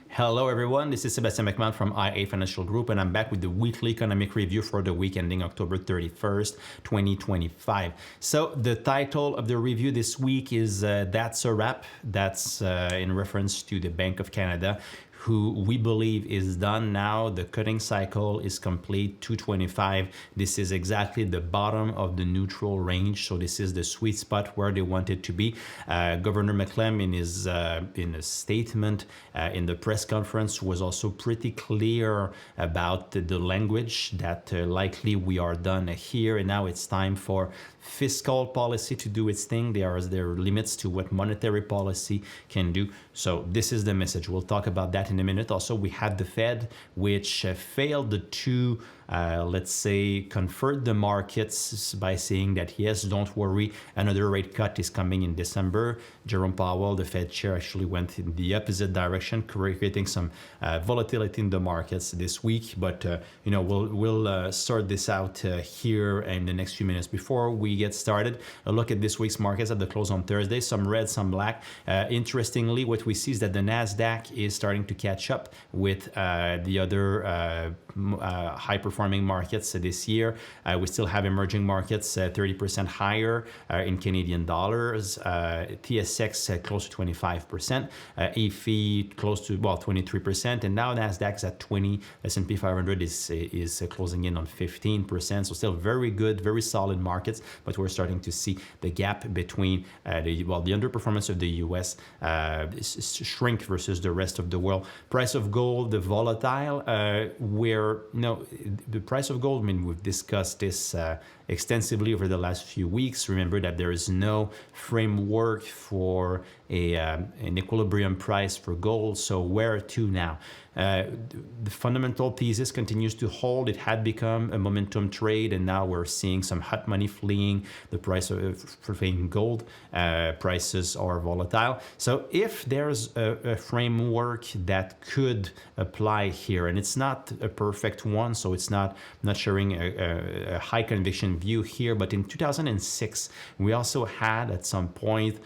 Hello everyone, this is Sebastian McMahon from IA Financial Group, and I'm back with the weekly economic review for the week ending October 31st, 2025. So the title of the review this week is That's a Wrap. That's in reference to the Bank of Canada, who we believe is done now. The cutting cycle is complete, 225. This is exactly the bottom of the neutral range. So this is the sweet spot where they want it to be. Governor McClem in a statement in the press conference was also pretty clear about the language that likely we are done here, and now it's time for fiscal policy to do its thing. There are limits to what monetary policy can do. So this is the message. We'll talk about that in a minute. Also, we had the Fed, which failed to let's say, comfort the markets by saying that, yes, don't worry, another rate cut is coming in December. Jerome Powell, the Fed chair, actually went in the opposite direction, creating some volatility in the markets this week. But, we'll sort this out here in the next few minutes. Before we get started, a look at this week's markets at the close on Thursday, some red, some black. Interestingly, what we see is that the NASDAQ is starting to catch up with the other high-performing markets this year. We still have emerging markets 30% higher in Canadian dollars. TSX close to 25%. EFI close to 23%, and now Nasdaq's at 20. S&P 500 is closing in on 15%. So still very good, very solid markets. But we're starting to see the gap between the underperformance of the U.S. Shrink versus the rest of the world. Price of gold, the volatile, where the price of gold, we've discussed this extensively over the last few weeks. Remember that there is no framework for an equilibrium price for gold. So where to now? The fundamental thesis continues to hold. It had become a momentum trade, and now we're seeing some hot money fleeing the price of fleeing gold. Prices are volatile. So if there's a framework that could apply here, and it's not a perfect one, so it's not sharing a high conviction view here, but in 2006, we also had at some point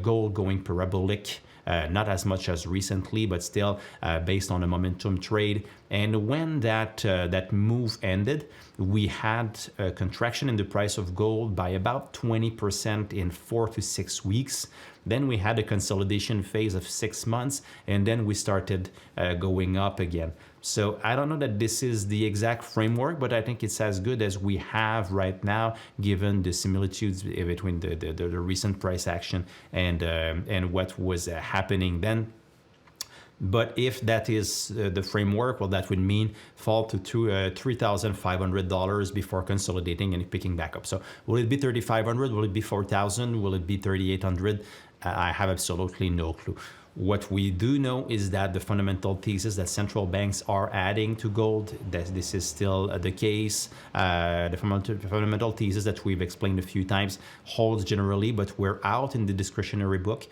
gold going parabolic. Not as much as recently, but still based on a momentum trade. And when that move ended, we had a contraction in the price of gold by about 20% in 4 to 6 weeks. Then we had a consolidation phase of 6 months, and then we started going up again. So I don't know that this is the exact framework, but I think it's as good as we have right now, given the similitudes between the recent price action and what was happening then. But if that is the framework, well, that would mean fall to $3,500 before consolidating and picking back up. So will it be $3,500? Will it be $4,000? Will it be $3,800? I have absolutely no clue. What we do know is that the fundamental thesis that central banks are adding to gold, that this is still the case. The fundamental thesis that we've explained a few times holds generally, but we're out in the discretionary book.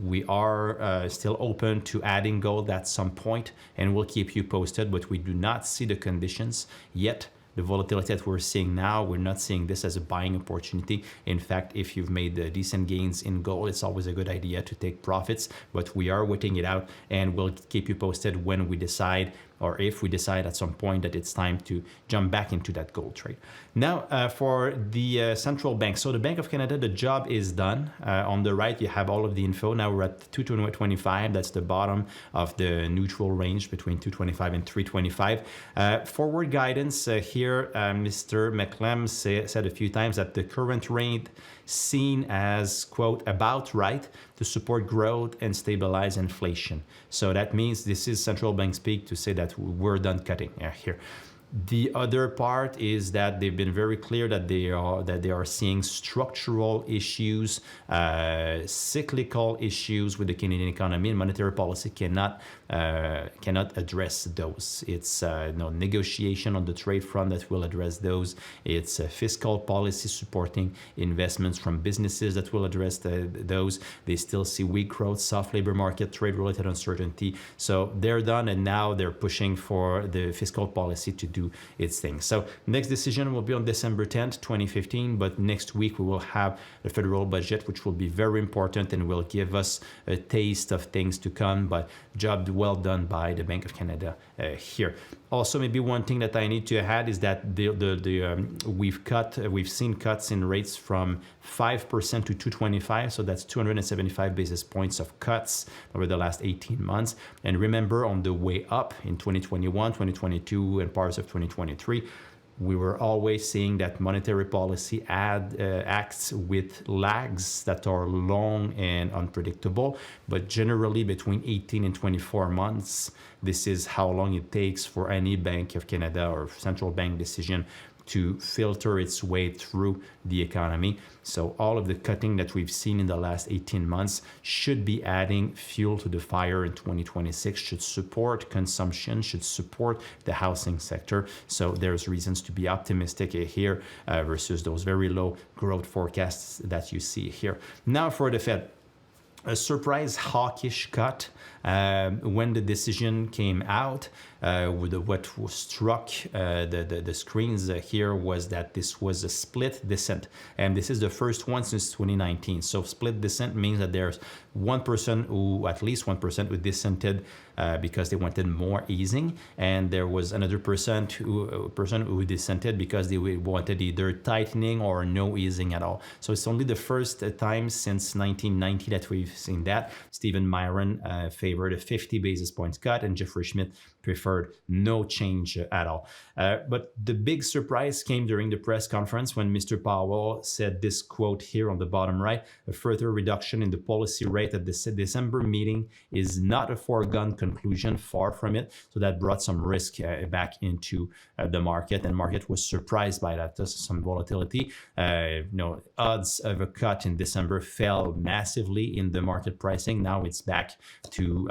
We are still open to adding gold at some point, and we'll keep you posted, but we do not see the conditions yet. The volatility that we're seeing now, we're not seeing this as a buying opportunity. In fact, if you've made decent gains in gold, it's always a good idea to take profits, but we are waiting it out, and we'll keep you posted when we decide, or if we decide at some point that it's time to jump back into that gold trade. Now, for the central bank. So the Bank of Canada, the job is done. On the right, you have all of the info. Now we're at 225. That's the bottom of the neutral range between 225 and 325. Forward guidance here, Mr. McClem said a few times that the current rate seen as, quote, about right to support growth and stabilize inflation. So that means this is central bank speak to say that we're done cutting here. The other part is that they've been very clear that they are seeing structural issues, cyclical issues with the Canadian economy, and monetary policy cannot address those. It's negotiation on the trade front that will address those. It's fiscal policy supporting investments from businesses that will address those. They still see weak growth, soft labor market, trade-related uncertainty. So they're done, and now they're pushing for the fiscal policy to do do its thing. So next decision will be on December 10th, 2015, but next week we will have the federal budget, which will be very important and will give us a taste of things to come, but job well done by the Bank of Canada here. Also, maybe one thing that I need to add is that we've seen cuts in rates from 5% to 2.25, so that's 275 basis points of cuts over the last 18 months. And remember, on the way up in 2021, 2022, and parts of 2023, we were always seeing that monetary policy acts with lags that are long and unpredictable, but generally between 18 and 24 months, this is how long it takes for any Bank of Canada or central bank decision to filter its way through the economy. So all of the cutting that we've seen in the last 18 months should be adding fuel to the fire in 2026, should support consumption, should support the housing sector. So there's reasons to be optimistic here versus those very low growth forecasts that you see here. Now for the Fed. A surprise hawkish cut when the decision came out. What struck the screens here was that this was a split dissent, and this is the first one since 2019. So split dissent means that there's at least one person who dissented because they wanted more easing, and there was another person who dissented because they wanted either tightening or no easing at all. So it's only the first time since 1990 that we've seen that. Stephen Myron favored a 50 basis points cut, and Jeffrey Schmidt preferred no change at all. But the big surprise came during the press conference when Mr. Powell said this quote here on the bottom right: "A further reduction in the policy rate at the December meeting is not a foregone conclusion, far from it." So that brought some risk back into the market, and market was surprised by that. There's some volatility. Odds of a cut in December fell massively in the market pricing. Now it's back to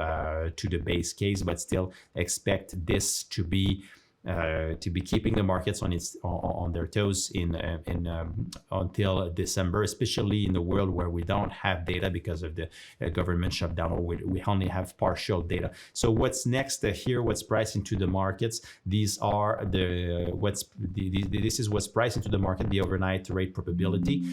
the base case, but still expect this to be keeping the markets on their toes until December, especially in the world where we don't have data because of the government shutdown, or we only have partial data. So what's next here? What's priced into the markets? This is what's priced into the market: the overnight rate probability.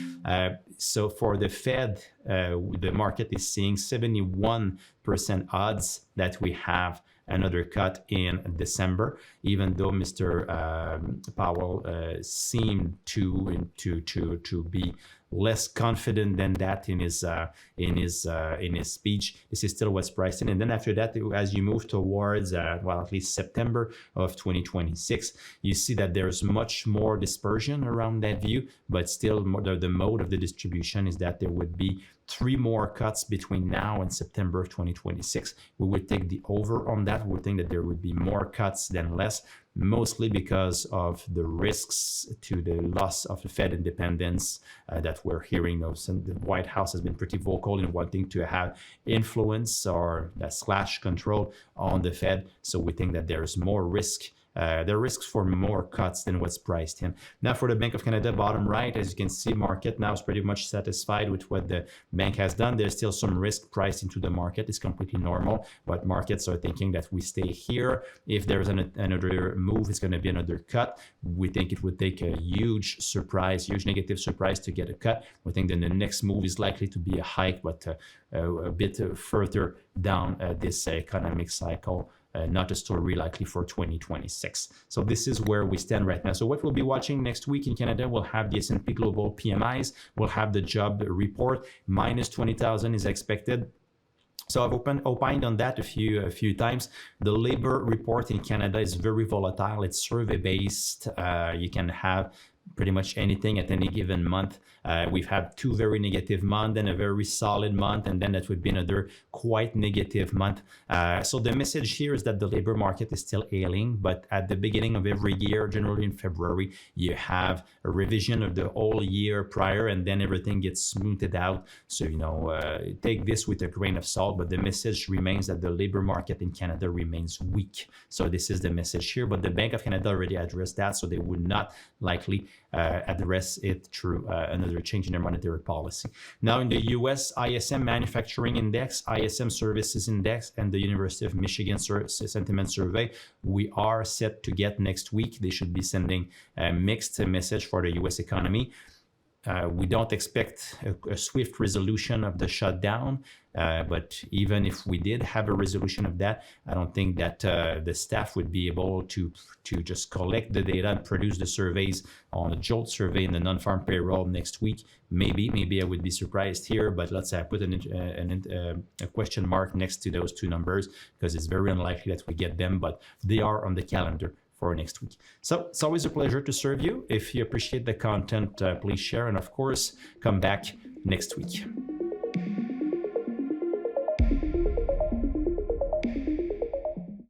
So for the Fed, the market is seeing 71% odds that we have another cut in December, even though Mr. Powell seemed to be less confident than that in his speech. This is still what's priced in. And then after that, as you move towards at least September of 2026, you see that there's much more dispersion around that view, but still the mode of the distribution is that there would be 3 more cuts between now and September of 2026. We would take the over on that. We would think that there would be more cuts than less, mostly because of the risks to the loss of the Fed independence that we're hearing of. And the White House has been pretty vocal in wanting to have influence or / control on the Fed. So we think that there's more risk. There are risks for more cuts than what's priced in. Now for the Bank of Canada, bottom right, as you can see, market now is pretty much satisfied with what the bank has done. There's still some risk priced into the market. It's completely normal, but markets are thinking that we stay here. If there's another move, it's going to be another cut. We think it would take a huge negative surprise to get a cut. We think that the next move is likely to be a hike, but a bit further down this economic cycle. Not a story likely for 2026. So this is where we stand right now. So what we'll be watching next week in Canada, we'll have the S&P Global PMIs, we'll have the job report, minus 20,000 is expected. So I've opined on that a few times. The labor report in Canada is very volatile. It's survey based. You can have pretty much anything at any given month. We've had 2 very negative months and a very solid month, and then that would be another quite negative month. So the message here is that the labor market is still ailing, but at the beginning of every year, generally in February, you have a revision of the whole year prior, and then everything gets smoothed out. So, take this with a grain of salt, but the message remains that the labor market in Canada remains weak. So this is the message here, but the Bank of Canada already addressed that, so they would not likely address it through another change in their monetary policy. Now, in the U.S., ISM Manufacturing Index, ISM Services Index, and the University of Michigan Sentiment Survey, we are set to get next week. They should be sending a mixed message for the U.S. economy. We don't expect a swift resolution of the shutdown, but even if we did have a resolution of that, I don't think that the staff would be able to just collect the data and produce the surveys on a JOLT survey and the non-farm payroll next week. Maybe I would be surprised here, but let's put a question mark next to those two numbers, because it's very unlikely that we get them, but they are on the calendar for next week. So it's always a pleasure to serve you. If you appreciate the content, please share, and of course, come back next week.